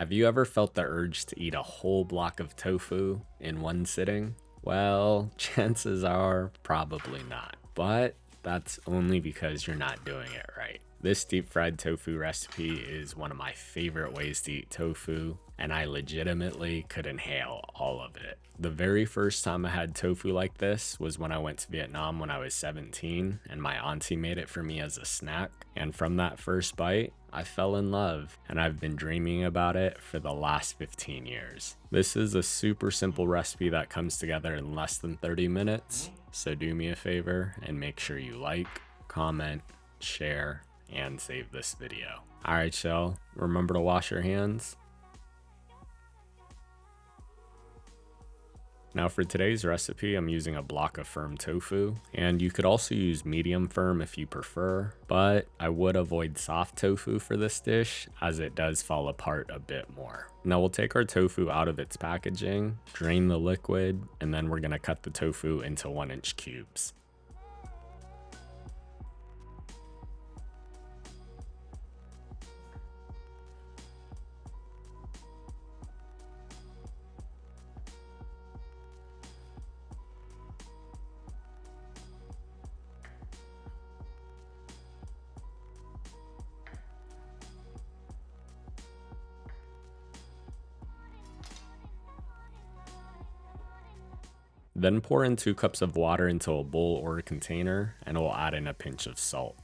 Have you ever felt the urge to eat a whole block of tofu in one sitting? Well, chances are probably not, but that's only because you're not doing it right. This deep fried tofu recipe is one of my favorite ways to eat tofu, and I legitimately could inhale all of it. The very first time I had tofu like this was when I went to Vietnam when I was 17, and my auntie made it for me as a snack. And from that first bite, I fell in love, and I've been dreaming about it for the last 15 years. This is a super simple recipe that comes together in less than 30 minutes, so do me a favor and make sure you like, comment, share, and save this video. Alright y'all, remember to wash your hands. Now for today's recipe, I'm using a block of firm tofu, and you could also use medium firm if you prefer, but I would avoid soft tofu for this dish as it does fall apart a bit more. Now we'll take our tofu out of its packaging, drain the liquid, and then we're going to cut the tofu into 1-inch cubes. Then pour in 2 cups of water into a bowl or a container, and we'll add in a pinch of salt.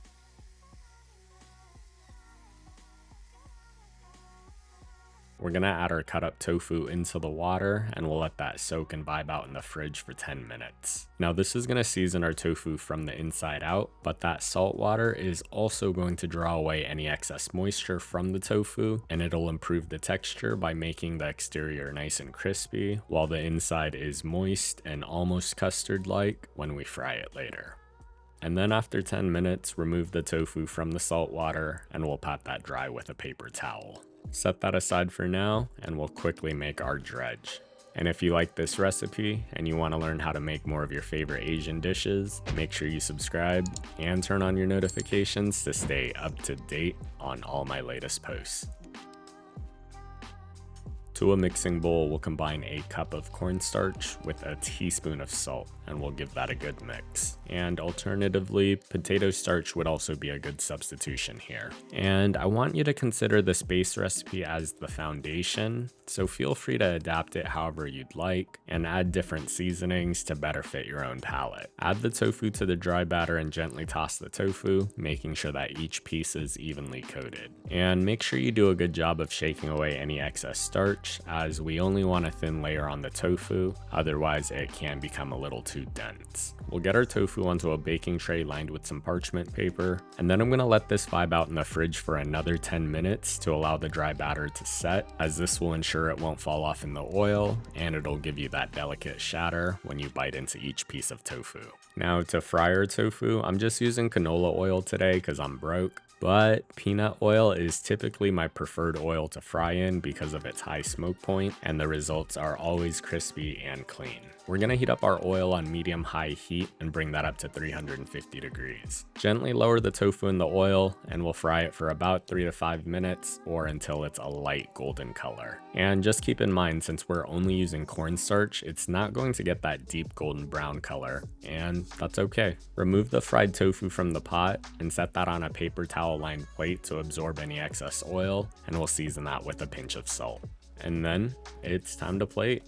We're gonna add our cut up tofu into the water, and we'll let that soak and vibe out in the fridge for 10 minutes. Now this is gonna season our tofu from the inside out, but that salt water is also going to draw away any excess moisture from the tofu, and it'll improve the texture by making the exterior nice and crispy, while the inside is moist and almost custard-like when we fry it later. And then after 10 minutes, remove the tofu from the salt water, and we'll pat that dry with a paper towel. Set that aside for now, and we'll quickly make our dredge. And if you like this recipe and you want to learn how to make more of your favorite Asian dishes, make sure you subscribe and turn on your notifications to stay up to date on all my latest posts. To a mixing bowl, we'll combine a cup of cornstarch with a teaspoon of salt, and we'll give that a good mix. And alternatively, potato starch would also be a good substitution here. And I want you to consider this base recipe as the foundation, so feel free to adapt it however you'd like, and add different seasonings to better fit your own palate. Add the tofu to the dry batter and gently toss the tofu, making sure that each piece is evenly coated. And make sure you do a good job of shaking away any excess starch, as we only want a thin layer on the tofu, otherwise it can become a little too dense. We'll get our tofu onto a baking tray lined with some parchment paper, and then I'm going to let this vibe out in the fridge for another 10 minutes to allow the dry batter to set, as this will ensure it won't fall off in the oil, and it'll give you that delicate shatter when you bite into each piece of tofu. Now to fry our tofu, I'm just using canola oil today because I'm broke. But peanut oil is typically my preferred oil to fry in because of its high smoke point, and the results are always crispy and clean. We're gonna heat up our oil on medium-high heat and bring that up to 350 degrees. Gently lower the tofu in the oil, and we'll fry it for about 3 to 5 minutes or until it's a light golden color. And just keep in mind, since we're only using cornstarch, it's not going to get that deep golden brown color, and that's okay. Remove the fried tofu from the pot and set that on a paper towel lined plate to absorb any excess oil, and we'll season that with a pinch of salt. And then it's time to plate.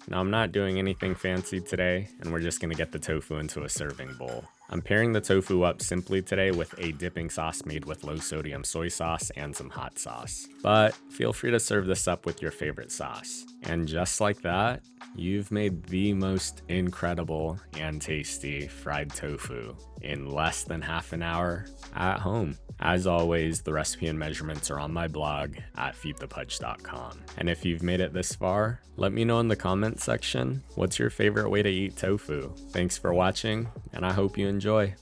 Now I'm not doing anything fancy today, and we're just gonna get the tofu into a serving bowl. I'm pairing the tofu up simply today with a dipping sauce made with low sodium soy sauce and some hot sauce. But feel free to serve this up with your favorite sauce. And just like that, you've made the most incredible and tasty fried tofu in less than half an hour at home. As always, the recipe and measurements are on my blog at feedthepudge.com. And if you've made it this far, let me know in the comments section, what's your favorite way to eat tofu? Thanks for watching, and I hope you enjoy.